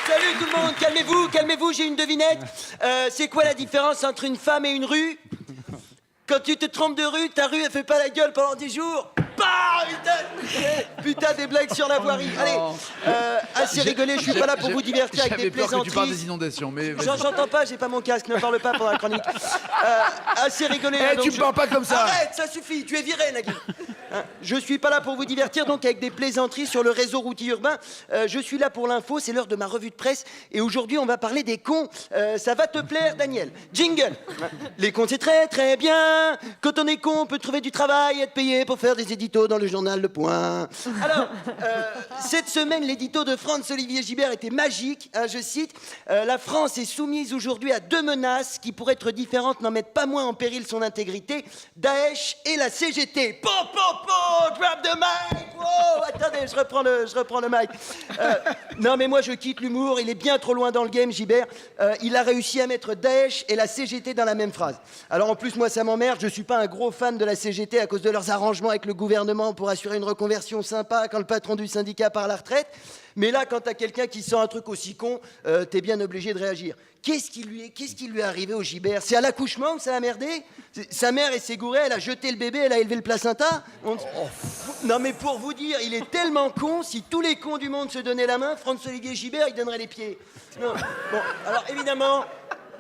Salut tout le monde, calmez-vous, j'ai une devinette. C'est quoi la différence entre une femme et une rue? Quand tu te trompes de rue, ta rue elle fait pas la gueule pendant 10 jours. Bah, putain, des blagues sur la voirie. Allez, assez rigolé, je suis pas là pour vous divertir avec des J'avais peur que tu plaisanteries. parles des inondations, mais... J'entends pas, j'ai pas mon casque, ne parle pas pendant la chronique. Assez rigolé. Eh, tu me parles pas comme ça. Arrête, ça suffit, tu es viré, Nagui. Je suis pas là pour vous divertir, donc avec des plaisanteries sur le réseau routier urbain. Je suis là pour l'info, c'est l'heure de ma revue de presse. Et aujourd'hui, on va parler des cons. Ça va te plaire, Daniel. Jingle. Les cons, c'est très très bien. Quand on est con, on peut trouver du travail et être payé pour faire des éditos dans le journal Le Point. Alors, cette semaine, l'édito de Franz-Olivier Gibert était magique. Je cite, la France est soumise aujourd'hui à 2 menaces qui, pour être différentes, n'en mettent pas moins en péril son intégrité. Daesh et la CGT. Po, po, po, drop the mic. Oh, attendez, je reprends le mic. Non, mais moi, je quitte l'humour. Il est bien trop loin dans le game, Gibert. Il a réussi à mettre Daesh et la CGT dans la même phrase. Alors, en plus, moi, ça m'emmerde. Je suis pas un gros fan de la CGT à cause de leurs arrangements avec le gouvernement pour assurer une reconversion sympa quand le patron du syndicat part à la retraite. Mais là, quand t'as quelqu'un qui sort un truc aussi con, t'es bien obligé de réagir. Qu'est-ce qui lui est arrivé au Gibert? C'est à l'accouchement que ça a merdé? Sa mère, elle s'est gourée, elle a jeté le bébé, elle a élevé le placenta? Non mais pour vous dire, il est tellement con, si tous les cons du monde se donnaient la main, Franz-Olivier Gibert, il donnerait les pieds. Non. Bon, alors évidemment...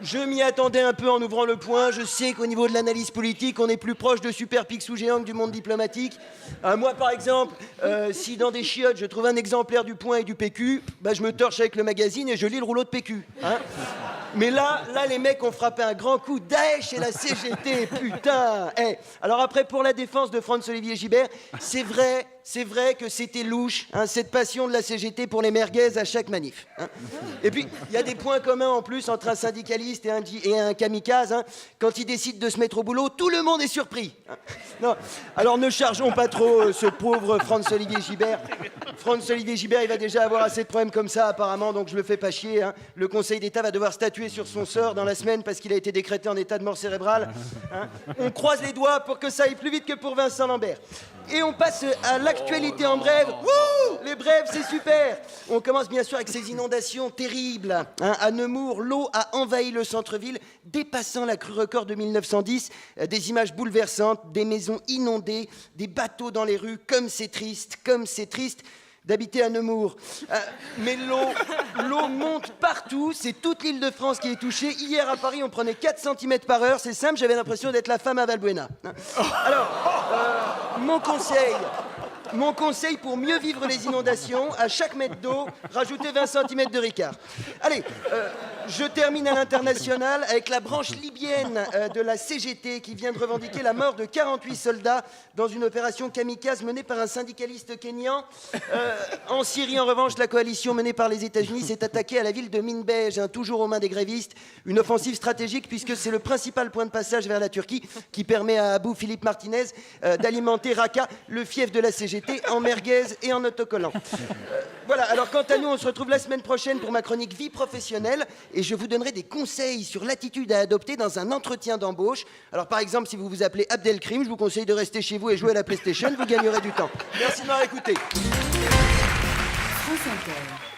Je m'y attendais un peu en ouvrant le point. Je sais qu'au niveau de l'analyse politique, on est plus proche de Super Picsou géant que du monde diplomatique. Moi, par exemple, si dans des chiottes, je trouve un exemplaire du Point et du PQ, bah, je me torche avec le magazine et je lis le rouleau de PQ. Hein. Mais là, les mecs ont frappé un grand coup. Daesh et la CGT, putain. Alors après, pour la défense de Franz-Olivier Gibert, c'est vrai que c'était louche, hein, cette passion de la CGT pour les merguez à chaque manif. Hein. Et puis, il y a des points communs en plus entre un syndicaliste et un kamikaze. Hein. Quand il décide de se mettre au boulot, tout le monde est surpris. Hein. Non. Alors ne chargeons pas trop ce pauvre Franz-Olivier Gibert. Franz-Olivier Gibert, il va déjà avoir assez de problèmes comme ça apparemment, donc je le fais pas chier. Hein. Le Conseil d'État va devoir statuer sur son sort dans la semaine parce qu'il a été décrété en état de mort cérébrale. Hein. On croise les doigts pour que ça aille plus vite que pour Vincent Lambert. Et on passe à l'actualité en brève. Wouh, les brèves, c'est super. On commence bien sûr avec ces inondations terribles. Hein, à Nemours, l'eau a envahi le centre-ville, dépassant la crue record de 1910. Des images bouleversantes, des maisons inondées, des bateaux dans les rues. Comme c'est triste d'habiter à Nemours. Mais l'eau monte partout, c'est toute l'île de France qui est touchée. Hier à Paris, on prenait 4 cm par heure, c'est simple, j'avais l'impression d'être la femme à Valbuena. Alors, mon conseil pour mieux vivre les inondations, à chaque mètre d'eau, rajoutez 20 cm de Ricard. Allez, je termine à l'international avec la branche libyenne de la CGT qui vient de revendiquer la mort de 48 soldats dans une opération kamikaze menée par un syndicaliste kényan. En Syrie, en revanche, la coalition menée par les États-Unis s'est attaquée à la ville de Minbej, hein, toujours aux mains des grévistes. Une offensive stratégique puisque c'est le principal point de passage vers la Turquie qui permet à Abou Philippe Martinez d'alimenter Raqqa, le fief de la CGT, en merguez et en autocollant. Voilà, alors quant à nous, on se retrouve la semaine prochaine pour ma chronique vie professionnelle et je vous donnerai des conseils sur l'attitude à adopter dans un entretien d'embauche. Alors par exemple, si vous vous appelez Abdelkrim, je vous conseille de rester chez vous et jouer à la PlayStation, vous gagnerez du temps. Merci de m'avoir écouté. France Inter.